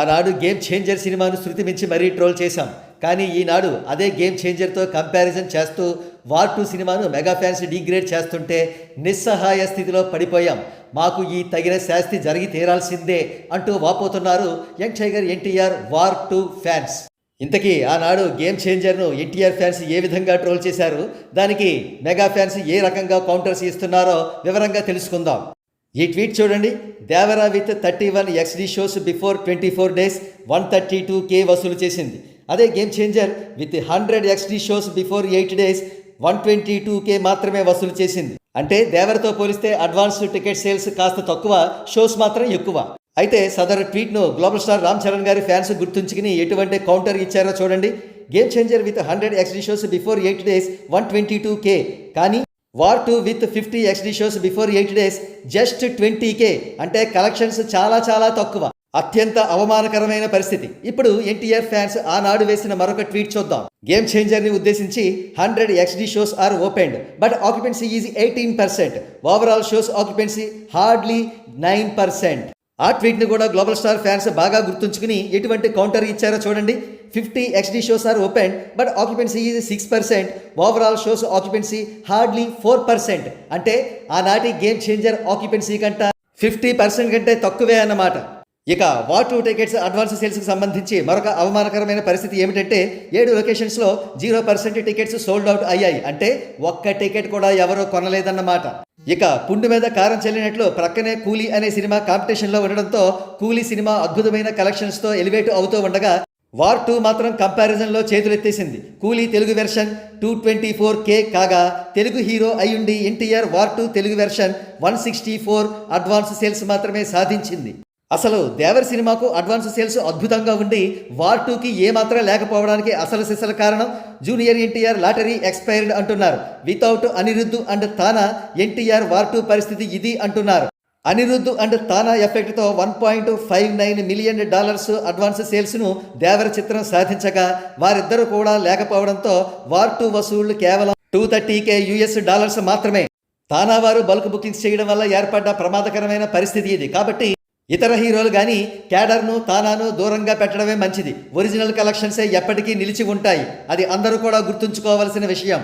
ఆనాడు game changer సినిమాను శృతి మించి మరీ ట్రోల్ చేశాం. కానీ ఈనాడు అదే గేమ్ చేంజర్తో కంపారిజన్ చేస్తూ వార్ 2 సినిమాను మెగా ఫ్యాన్స్ డిగ్రేడ్ చేస్తుంటే నిస్సహాయ స్థితిలో పడిపోయాం. మాకు ఈ తగిన శాస్తి జరిగి తీరాల్సిందే అంటూ వాపోతున్నారు young tiger NTR war 2 fans. ఇంతకీ ఆనాడు గేమ్ చేంజర్ను ఎన్టీఆర్ ఫ్యాన్స్ ఏ విధంగా ట్రోల్ చేశారు, దానికి మెగా ఫ్యాన్స్ ఏ రకంగా కౌంటర్స్ ఇస్తున్నారో వివరంగా తెలుసుకుందాం. ఈ ట్వీట్ చూడండి. Devara with 31 XD shows before 24 days 132K వసూలు చేసింది. అదే game changer with 100 XD shows before 8 days 122K మాత్రమే వసూలు చేసింది. అంటే దేవరతో పోలిస్తే అడ్వాన్స్ టికెట్ సేల్స్ కాస్త తక్కువ, షోస్ మాత్రం ఎక్కువ. అయితే సదరు ట్వీట్ను గ్లోబల్ స్టార్ రామ్ చరణ్ గారి ఫ్యాన్స్ గుర్తుంచుకుని ఎటువంటి కౌంటర్ ఇచ్చారో చూడండి. Game changer with 100 XD shows before 8 days 122K, కానీ war 2 with 50 XD shows before 8 days just 20K, అంటే కలెక్షన్స్ చాలా చాలా తక్కువ. అత్యంత అవమానకరమైన పరిస్థితి. ఇప్పుడు ఎన్టీఆర్ ఫ్యాన్స్ ఆనాడు వేసిన మరొక ట్వీట్ చూద్దాం. గేమ్ చేంజర్ని ఉద్దేశించి 100 XD shows are opened but occupancy is 18%. Overall shows occupancy hardly 9%. ఆ ట్వీట్ని కూడా గ్లోబల్ స్టార్ ఫ్యాన్స్ బాగా గుర్తుంచుకుని ఎటువంటి కౌంటర్ ఇచ్చారో చూడండి. 50 XD shows are open but occupancy is 6%. Overall shows occupancy hardly 4%. అంటే ఆనాటి గేమ్ చేంజర్ ఆక్యుపెన్సీ కంటే 50% కంటే తక్కువే అన్నమాట. ఇక వార్ 2 టికెట్స్ అడ్వాన్స్ సేల్స్కి సంబంధించి మరొక అవమానకరమైన పరిస్థితి ఏమిటంటే 7 లొకేషన్స్లో 0% టికెట్స్ సోల్డ్ అవుట్ అయ్యాయి. అంటే ఒక్క టికెట్ కూడా ఎవరూ కొనలేదన్నమాట. ఇక పుండు మీద కారం చెల్లినట్లు ప్రక్కనే కూలీ అనే సినిమా కాంపిటీషన్లో ఉండడంతో కూలీ సినిమా అద్భుతమైన కలెక్షన్స్తో ఎలివేట్ అవుతూ ఉండగా వార్ 2 మాత్రం కంపారిజన్లో చేతులెత్తేసింది. కూలీ తెలుగు వెర్షన్ 224K కాగా తెలుగు హీరో అయ్యుండి NTR war 2 Telugu version 164 advance sales మాత్రమే సాధించింది. అసలు దేవర్ సినిమాకు అడ్వాన్స్ సేల్స్ అద్భుతంగా ఉండి వార్ 2కి ఏమాత్రం లేకపోవడానికి అసలు సిసల కారణం జూనియర్ ఎన్టీఆర్ లాటరీ ఎక్స్పైర్డ్ అంటున్నారు. వితౌట్ అనిరుద్ధ్ అండ్ తానా ఎన్టీఆర్ వార్ 2 పరిస్థితి ఇది అంటున్నారు. అనిరుద్ధ్ అండ్ తానా ఎఫెక్ట్తో $1.59 మిలియన్ అడ్వాన్స్ సేల్స్ను దేవర చిత్రం సాధించగా వారిద్దరూ కూడా లేకపోవడంతో వార్ 2 వసూళ్లు కేవలం $230K మాత్రమే. తానా వారు బల్క్ బుకింగ్స్ చేయడం వల్ల ఏర్పడ్డ ప్రమాదకరమైన పరిస్థితి ఇది. కాబట్టి ఇతర హీరోలు కానీ క్యాడర్ను తానాను దూరంగా పెట్టడమే మంచిది. ఒరిజినల్ కలెక్షన్సే ఎప్పటికీ నిలిచి ఉంటాయి. అది అందరూ కూడా గుర్తుంచుకోవాల్సిన విషయం.